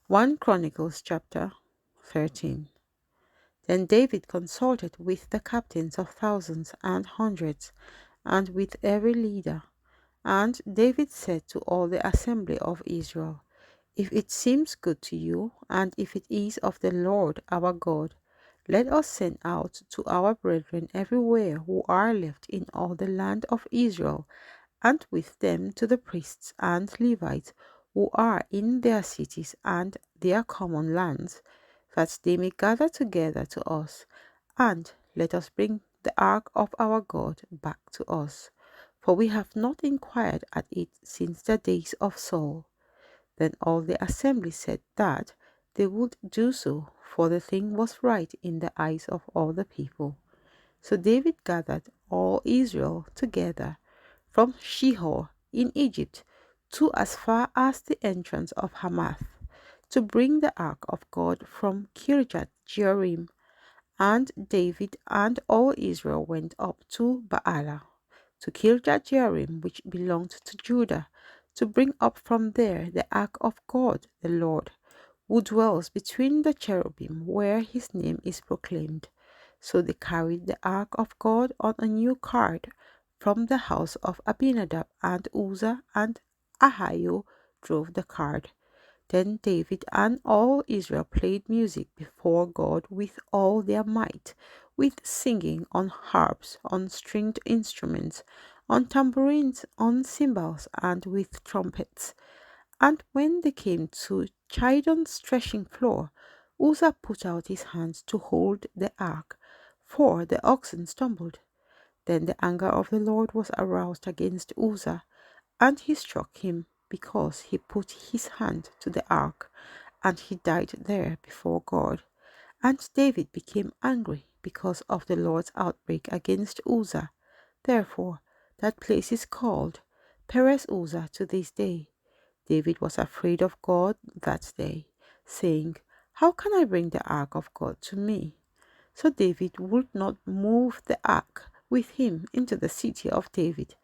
1 Chronicles chapter 13. Then David consulted with the captains of thousands and hundreds, and with every leader. And David said to all the assembly of Israel, if it seems good to you, and if it is of the Lord our God, let us send out to our brethren everywhere who are left in all the land of Israel, and with them to the priests and Levites who are in their cities and their common lands, that they may gather together to us, and let us bring the ark of our God back to us. For we have not inquired at it since the days of Saul. Then all the assembly said that they would do so, for the thing was right in the eyes of all the people. So David gathered all Israel together from Shihor in Egypt to as far as the entrance of Hamath, to bring the ark of God from Kirjath Jearim. And David and all Israel went up to Baalah, to Kirjath Jearim, which belonged to Judah, to bring up from there the ark of God the Lord, who dwells between the cherubim, where his name is proclaimed. So they carried the ark of God on a new cart from the house of Abinadab, and Uzzah and Ahio drove the cart. Then David and all Israel played music before God with all their might, with singing on harps, on stringed instruments, on tambourines, on cymbals, and with trumpets. And when they came to Chidon's threshing floor, Uzzah put out his hands to hold the ark, for the oxen stumbled. Then the anger of the Lord was aroused against Uzzah, and he struck him, because he put his hand to the ark, and he died there before God. And David became angry because of the Lord's outbreak against Uzzah. Therefore, that place is called Perez Uzzah to this day. David was afraid of God that day, saying, how can I bring the ark of God to me? So David would not move the ark with him into the city of David,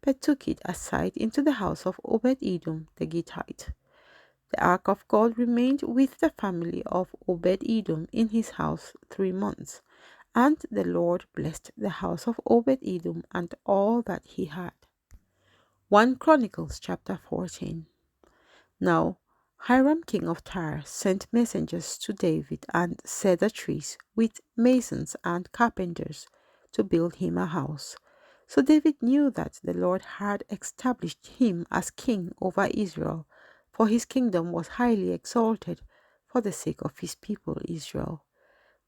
but took it aside into the house of Obed-Edom the Gittite. The ark of God remained with the family of Obed-Edom in his house 3 months, and the Lord blessed the house of Obed-Edom and all that he had. 1 Chronicles chapter 14. Now Hiram king of Tyre sent messengers to David and cedar trees with masons and carpenters to build him a house. So David knew that the Lord had established him as king over Israel, for his kingdom was highly exalted for the sake of his people Israel.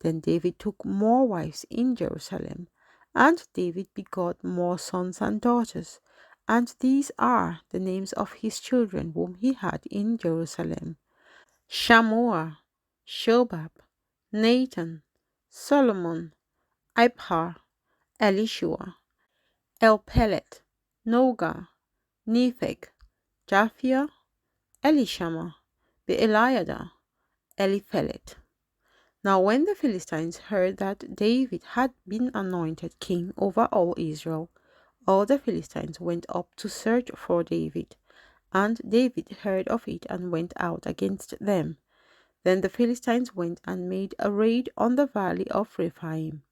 Then David took more wives in Jerusalem, and David begot more sons and daughters. And these are the names of his children whom he had in Jerusalem: Shammua, Shobab, Nathan, Solomon, Ibhar, Elishua, Elpelet, Noga, Nepheg, Japhia, Elishama, Beeliada, Eliphelet. Now when the Philistines heard that David had been anointed king over all Israel, all the Philistines went up to search for David. And David heard of it and went out against them. Then the Philistines went and made a raid on the valley of Rephaim.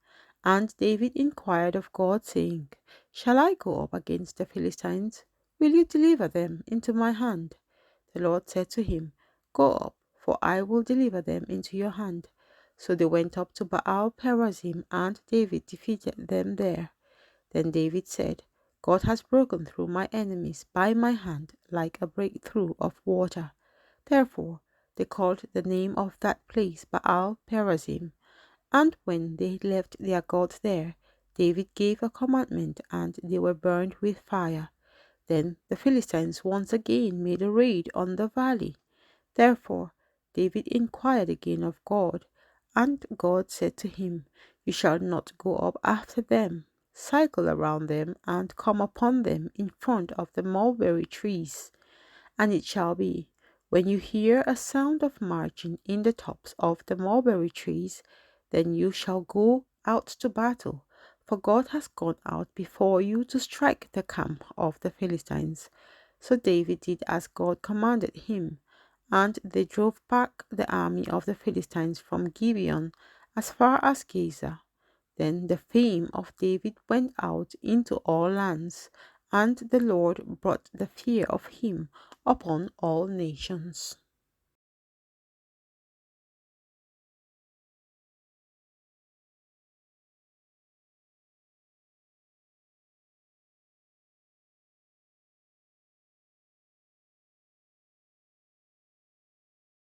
And David inquired of God, saying, shall I go up against the Philistines? Will you deliver them into my hand? The Lord said to him, go up, for I will deliver them into your hand. So they went up to Baal Perazim, and David defeated them there. Then David said, God has broken through my enemies by my hand like a breakthrough of water. Therefore they called the name of that place Baal Perazim. And when they left their God there, David gave a commandment, and they were burned with fire. Then the Philistines once again made a raid on the valley. Therefore David inquired again of God, and God said to him, you shall not go up after them. Cycle around them and come upon them in front of the mulberry trees. And it shall be, when you hear a sound of marching in the tops of the mulberry trees, then you shall go out to battle, for God has gone out before you to strike the camp of the Philistines. So David did as God commanded him, And they drove back the army of the Philistines from Gibeon as far as Gaza. Then the fame of David went out into all lands, and the Lord brought the fear of him upon all nations.